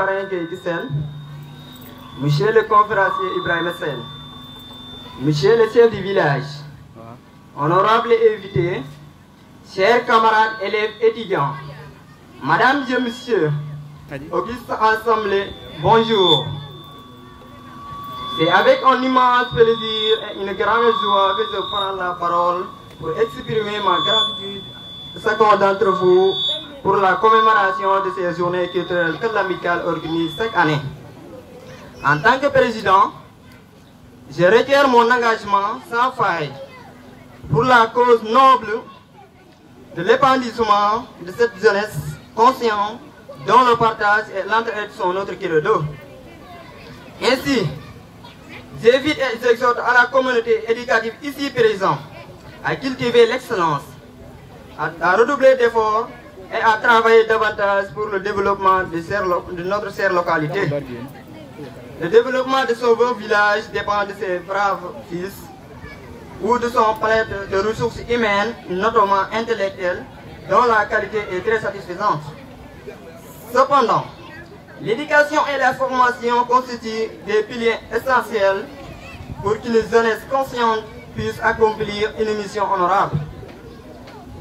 parrain Gueye, monsieur le conférencier Ibrahim Sen, monsieur le chef du village, honorables invités, chers camarades élèves étudiants, madame et monsieur, Auguste Assemblée, bonjour. C'est avec un immense plaisir et une grande joie que je prends la parole pour exprimer ma gratitude à chacun d'entre vous pour la commémoration de ces journées culturelles que l'amicale organise chaque année. En tant que président, je retire mon engagement sans faille pour la cause noble de l'épanouissement de cette jeunesse consciente dont le partage et l'entraide sont notre credo. Ainsi, j'invite et j'exhorte à la communauté éducative ici présente à cultiver l'excellence, à redoubler d'efforts et à travailler davantage pour le développement de notre chère localité. Le développement de son beau village dépend de ses braves fils ou de son palette de ressources humaines, notamment intellectuelles, dont la qualité est très satisfaisante. Cependant, l'éducation et la formation constituent des piliers essentiels pour qu'une jeunesse consciente puisse accomplir une mission honorable.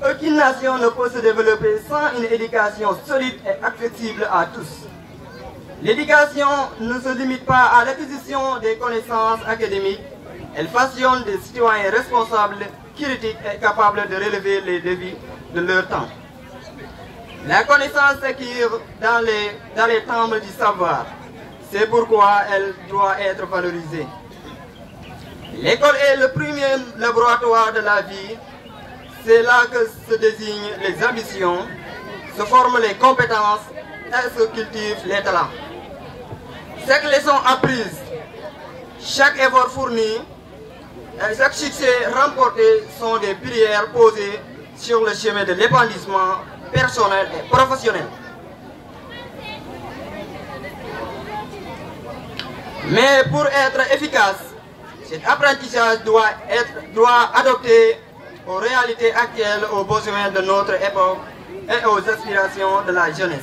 Aucune nation ne peut se développer sans une éducation solide et accessible à tous. L'éducation ne se limite pas à l'acquisition des connaissances académiques, elle façonne des citoyens responsables, critiques et capables de relever les défis de leur temps. La connaissance s'acquiert dans les temples du savoir. C'est pourquoi elle doit être valorisée. L'école est le premier laboratoire de la vie. C'est là que se désignent les ambitions, se forment les compétences et se cultivent les talents. Chaque leçon apprise, chaque effort fourni et chaque succès remporté sont des prières posées sur le chemin de l'épanouissement personnel et professionnel. Mais pour être efficace, cet apprentissage doit adopter aux réalités actuelles, aux besoins de notre époque et aux aspirations de la jeunesse.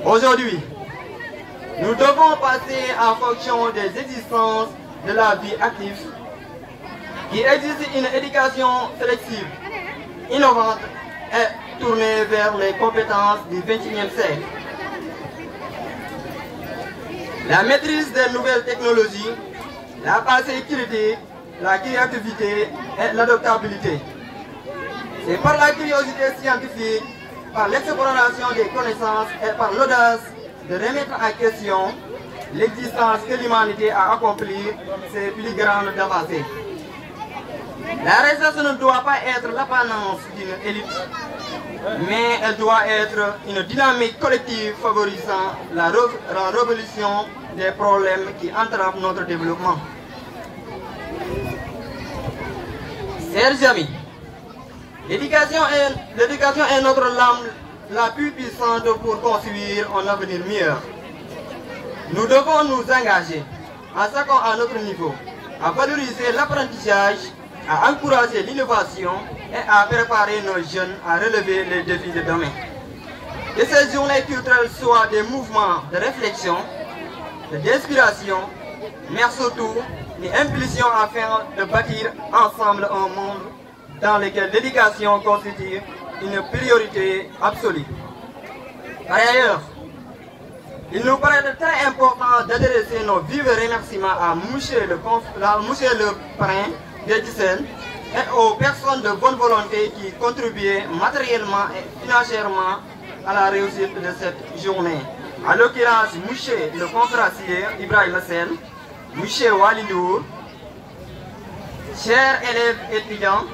Aujourd'hui, nous devons passer en fonction des exigences de la vie active qui exige une éducation flexible, innovante et tournée vers les compétences du XXIe siècle. La maîtrise des nouvelles technologies, la pensée critique, la créativité et l'adaptabilité. C'est par la curiosité scientifique, par l'exploration des connaissances et par l'audace de remettre en question l'existence que l'humanité a accomplie ses plus grandes avancées. La recherche ne doit pas être l'apanage d'une élite, mais elle doit être une dynamique collective favorisant la résolution des problèmes qui entravent notre développement. Chers amis, l'éducation est notre lame la plus puissante pour construire un avenir meilleur. Nous devons nous engager, à chacun à notre niveau, à valoriser l'apprentissage, à encourager l'innovation et à préparer nos jeunes à relever les défis de demain. Que ces journées culturelles soient des mouvements de réflexion, d'inspiration, mais surtout une impulsion afin de bâtir ensemble un monde dans lequel l'éducation constitue une priorité absolue. Par ailleurs, il nous paraît très important d'adresser nos vifs remerciements à monsieur le parrain Gueye et aux personnes de bonne volonté qui contribuaient matériellement et financièrement à la réussite de cette journée. À l'occurrence, monsieur le conférencier Ibrahim Sen, monsieur Walidou, chers élèves étudiants,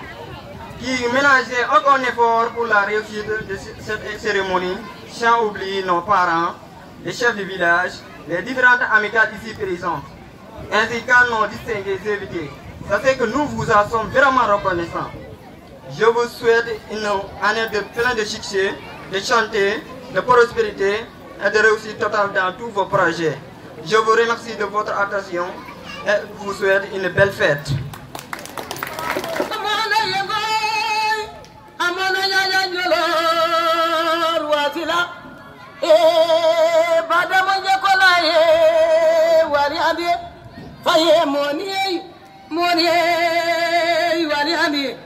qui ménageaient aucun effort pour la réussite de cette cérémonie, sans oublier nos parents, les chefs du village, les différentes amicales ici présentes, ainsi qu'à nos distingués invités. Sachez que nous vous en sommes vraiment reconnaissants. Je vous souhaite une année pleine de succès, de santé, de prospérité et de réussite totale dans tous vos projets. Je vous remercie de votre attention et vous souhaite une belle fête. Bada faye moni wali ami